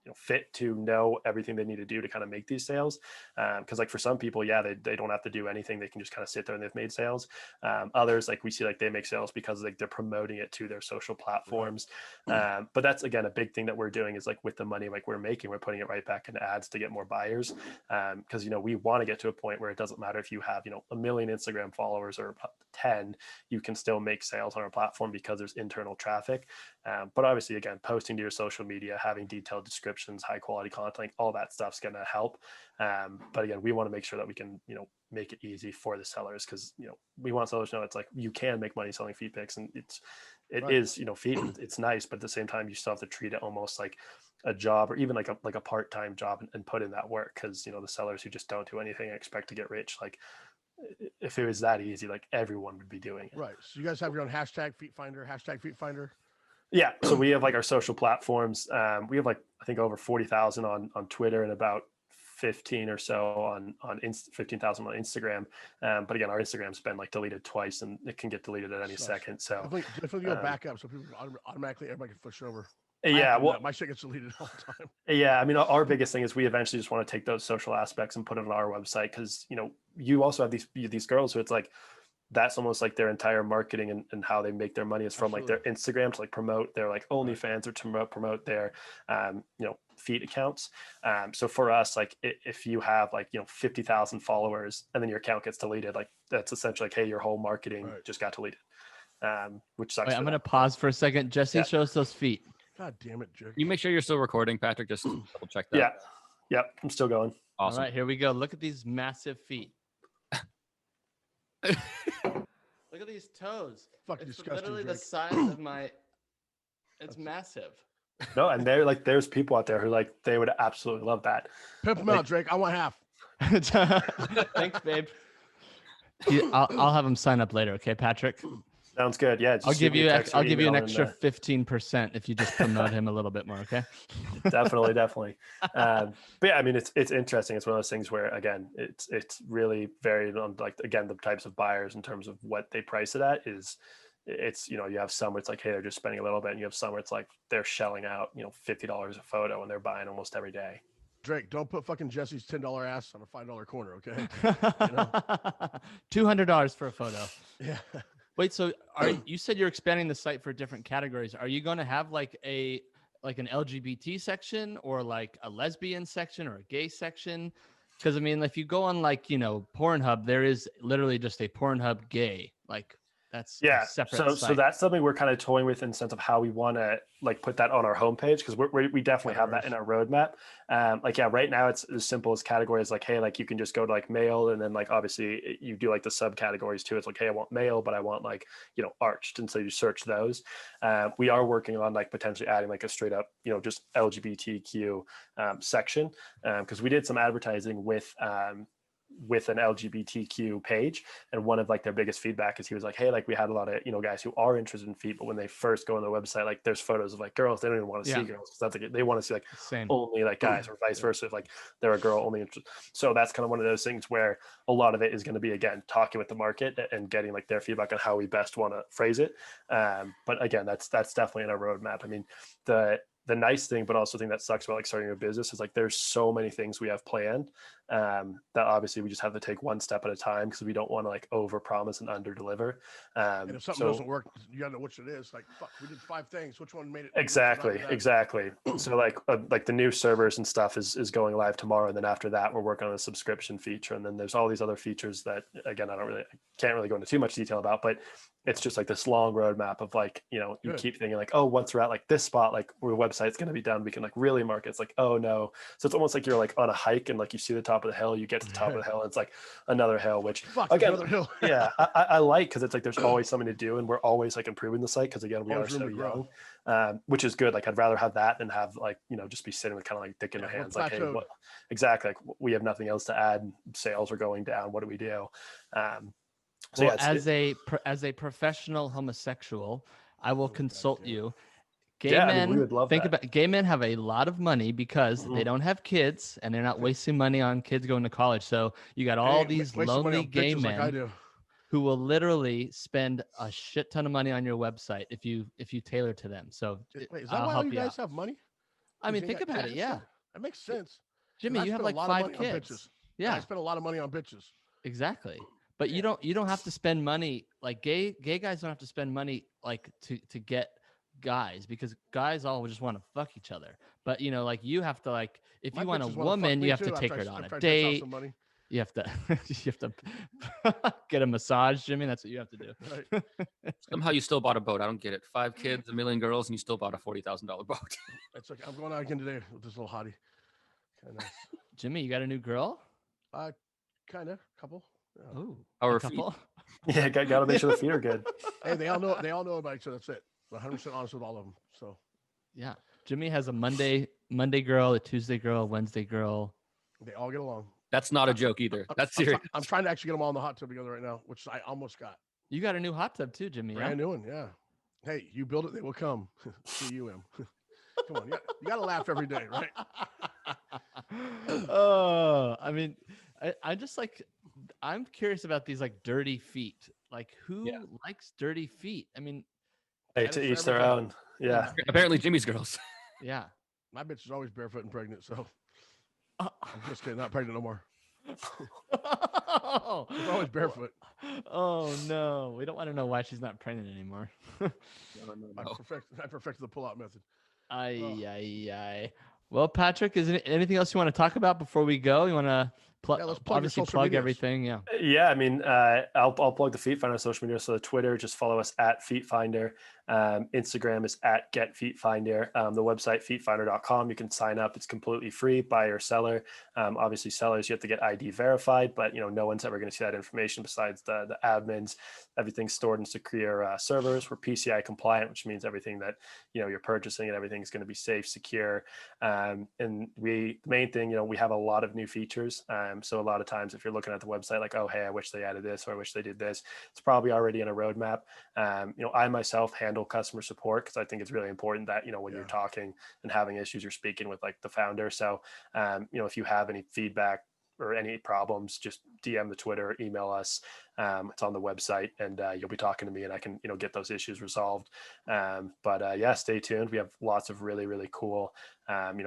you know, fit to know everything they need to do to kind of make these sales. Because like for some people, yeah, they don't have to do anything. They can just kind of sit there and they've made sales. Others, like we see, like they make sales because like they're promoting it to their social platforms. But that's, again, a big thing that we're doing, is like with the money like we're making, we're putting it right back into ads to get more buyers. Because, you know, we want to get to a point where it doesn't matter if you have, you know, 1 million Instagram followers or 10, you can still make sales on our platform because there's internal traffic. But obviously, again, posting to your social media, having detailed descriptions, high quality content, all that stuff's going to help. But again, we want to make sure that we can, you know, make it easy for the sellers, because, you know, we want sellers to know it's like you can make money selling feet pics, and it is, you know, feet, it's nice, but at the same time, you still have to treat it almost like a job, or even like a part-time job, and put in that work. Because, you know, the sellers who just don't do anything and expect to get rich, like if it was that easy, like everyone would be doing it. Right. So you guys have your own hashtag Feet Finder, hashtag Feet Finder. Yeah, so we have like our social platforms. We have like, I think over 40,000 on Twitter, and about 15 or so on 15,000 on Instagram. But again, our Instagram's been like deleted twice, and it can get deleted at any second. So definitely go back up so people automatically, everybody can push over. Yeah, well, my shit gets deleted all the time. Yeah, I mean, our biggest thing is we eventually just want to take those social aspects and put it on our website, because, you know, you also have these girls who it's like, that's almost like their entire marketing and how they make their money is from like their Instagram to like promote their like OnlyFans, or to promote their you know, feet accounts. So for us, like if you have like, you know, 50,000 followers and then your account gets deleted, like that's essentially like, hey, your whole marketing just got deleted, which sucks. Wait, I'm going to pause for a second. Jesse, show us those feet. God damn it, Jake. You make sure you're still recording, Patrick. Just double check that. Yep, I'm still going. Awesome. All right, here we go. Look at these massive feet. Look at these toes. Fucking it's disgusting. Literally Drake. the size of my. It's massive. No, and they're like, there's people out there who like, they would absolutely love that. Pimp them out, Drake. I want half. Thanks, babe. I'll have him sign up later. Okay, Patrick. Sounds good. Yeah, I'll give you an extra 15% if you just promote him a little bit more. Okay. Definitely. But yeah, I mean, it's interesting. It's one of those things where, again, it's really varied on like, again, the types of buyers in terms of what they price it at. It's, you know, you have some where it's like, hey, they're just spending a little bit, and you have some where it's like they're shelling out, you know, $50 a photo, and they're buying almost every day. Drake, don't put fucking Jesse's $10 ass on a $5 corner, okay? $200 for a photo. Yeah. Wait, so you said you're expanding the site for different categories. Are you going to have like an LGBT section, or like a lesbian section, or a gay section? Because I mean, if you go on like, you know, Pornhub, there is literally just a Pornhub gay. Like that's a separate site. So that's something we're kind of toying with in the sense of how we want to like put that on our homepage, because we definitely have that in our roadmap. Like, yeah, right now it's as simple as categories like, hey, like you can just go to like male, and then like obviously you do like the subcategories too. It's like, hey, I want male, but I want like, you know, arched, and so you search those. We are working on like potentially adding like a straight up, you know, just LGBTQ section, because we did some advertising with with an LGBTQ page. And one of like their biggest feedback is he was like, hey, like we had a lot of, guys who are interested in feet, but when they first go on the website, like there's photos of like girls, they don't even want to see girls. That's like, they want to see like Same. only like guys or vice versa. If like they're a girl only interested. So that's kind of one of those things where a lot of it is going to be, again, talking with the market and getting like their feedback on how we best want to phrase it. But again, that's definitely in our roadmap. I mean, the nice thing, but also thing that sucks about like starting a business is like there's so many things we have planned that obviously we just have to take one step at a time because we don't want to like over promise and under deliver. And if something doesn't work, you gotta know which it is. Like, fuck, we did 5 things. Which one made it? Exactly. So like the new servers and stuff is going live tomorrow, and then after that we're working on a subscription feature, and then there's all these other features that again I can't really go into too much detail about, but it's just like this long roadmap of like, you keep thinking like, oh, once we're at like this spot, like where the website's going to be done, we can like really market. It's like, oh no. So it's almost like you're like on a hike and like you see the top of the hill, you get to the top of the hill, and it's like another hill, which again, another hill. yeah, I like, because it's like there's always something to do, and we're always like improving the site because again we are so young, which is good. Like I'd rather have that than have like, just be sitting with kind of like dick in my hands, like, hey, what exactly? Like we have nothing else to add. Sales are going down. What do we do? So well, as a professional homosexual, I will consult you. Gay men, we would love that. Gay men have a lot of money because they don't have kids and they're not wasting money on kids going to college. So you got all these lonely gay men who will literally spend a shit ton of money on your website if you tailor to them. So wait, is that why you guys have money? I mean, think about it. Yeah, that makes sense. Jimmy, you have like 5 kids. Yeah, I spend a lot of money on bitches. Exactly. But you don't have to spend money, like gay guys don't have to spend money like to get guys, because guys all just want to fuck each other. But like you have to, like, if you want a woman, you have to take her on a date. You have to get a massage, Jimmy. That's what you have to do. Right. Somehow you still bought a boat. I don't get it. 5 kids, $1 million girls, and you still bought a $40,000 boat. It's like I'm going out again today with this little hottie. Kind of nice. Jimmy, you got a new girl? Kind of, couple. Yeah. Ooh, our couple. Yeah, gotta make sure the feet are good. Hey, they all know about each other. That's it. 100% honest with all of them. So, yeah, Jimmy has a Monday girl, a Tuesday girl, a Wednesday girl. They all get along. That's not a joke either. That's serious. I'm trying to actually get them all in the hot tub together right now, which I almost got. You got a new hot tub too, Jimmy. Brand new one, yeah. Hey, you build it, they will come. CUM. Come on, you got to laugh every day, right? Oh, I mean, I just like, I'm curious about these like dirty feet. Like, who likes dirty feet? I mean, hey, to each their own. Yeah. Apparently, Jimmy's girls. Yeah. My bitch is always barefoot and pregnant, so I'm just kidding. Not pregnant no more. She's always barefoot. Oh no, we don't want to know why she's not pregnant anymore. No. I perfected the pull-out method. Aye. Well, Patrick, is there anything else you want to talk about before we go? You want to let's plug everything. Yeah. I mean, I'll plug the Feet Finder social media. So the Twitter, just follow us at Feet Finder. Instagram is at Get Feet Finder. The website, feetfinder.com. You can sign up. It's completely free, buyer or seller. Obviously sellers, you have to get ID verified, but no one's ever going to see that information besides the admins. Everything's stored in secure servers. We're PCI compliant, which means everything that you're purchasing and everything is going to be safe, secure. And the main thing, we have a lot of new features. So a lot of times if you're looking at the website, like, oh, hey, I wish they added this, or I wish they did this, it's probably already in a roadmap. I myself handle customer support because I think it's really important that, when you're talking and having issues, you're speaking with like the founder. So, if you have any feedback or any problems, just DM the Twitter, email us. It's on the website, and you'll be talking to me, and I can, get those issues resolved. But stay tuned. We have lots of really, really cool,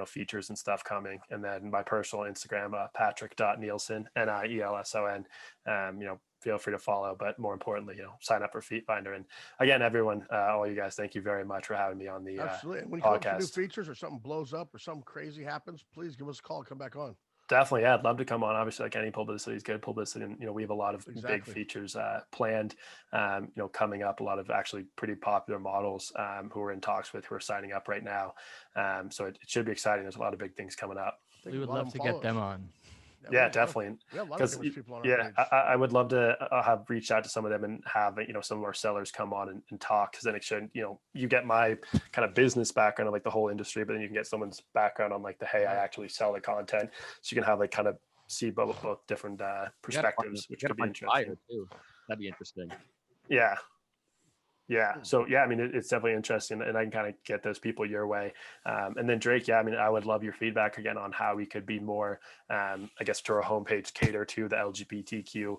features and stuff coming. And then my personal Instagram, Patrick.Nielson, Nielson. Feel free to follow, but more importantly, sign up for Feet Finder. And again, everyone, all you guys, thank you very much for having me on the Absolutely. And when you podcast. come up with new features or something blows up or something crazy happens, please give us a call. Come back on. Definitely. Yeah, I'd love to come on. Obviously, like any publicity is good publicity. And, we have a lot of big features planned, coming up, a lot of actually pretty popular models who we're in talks with, who are signing up right now. So it should be exciting. There's a lot of big things coming up. We would love to get them on. Yeah, definitely. I would love to have reached out to some of them and have, some of our sellers come on and talk, because then it should, you get my kind of business background of like the whole industry, but then you can get someone's background on like hey, I actually sell the content. So you can have like kind of see both different perspectives, which could be interesting. Too. That'd be interesting. Yeah. Yeah. So yeah, I mean, it's definitely interesting, and I can kind of get those people your way. And then Drake, yeah, I mean, I would love your feedback again on how we could be more, I guess, to our homepage cater to the LGBTQ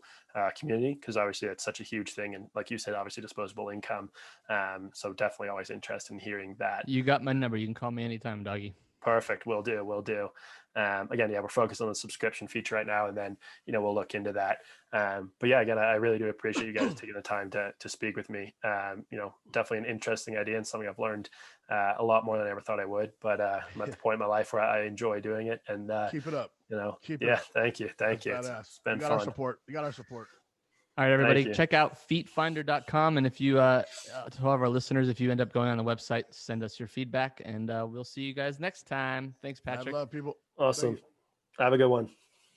community, because obviously that's such a huge thing, and like you said, obviously disposable income. So definitely always interested in hearing that. You got my number. You can call me anytime, doggy. Perfect. Will do. Again, yeah, we're focused on the subscription feature right now, and then, we'll look into that. But yeah, again, I really do appreciate you guys taking the time to speak with me. Definitely an interesting idea and something I've learned a lot more than I ever thought I would, but I'm at the point in my life where I enjoy doing it, and keep it up. Keep it up. Thank you. It's been fun. You got our support. All right, everybody, check out feetfinder.com. And if you, to all of our listeners, if you end up going on the website, send us your feedback, and we'll see you guys next time. Thanks, Patrick. I love people. Awesome. Have a good one.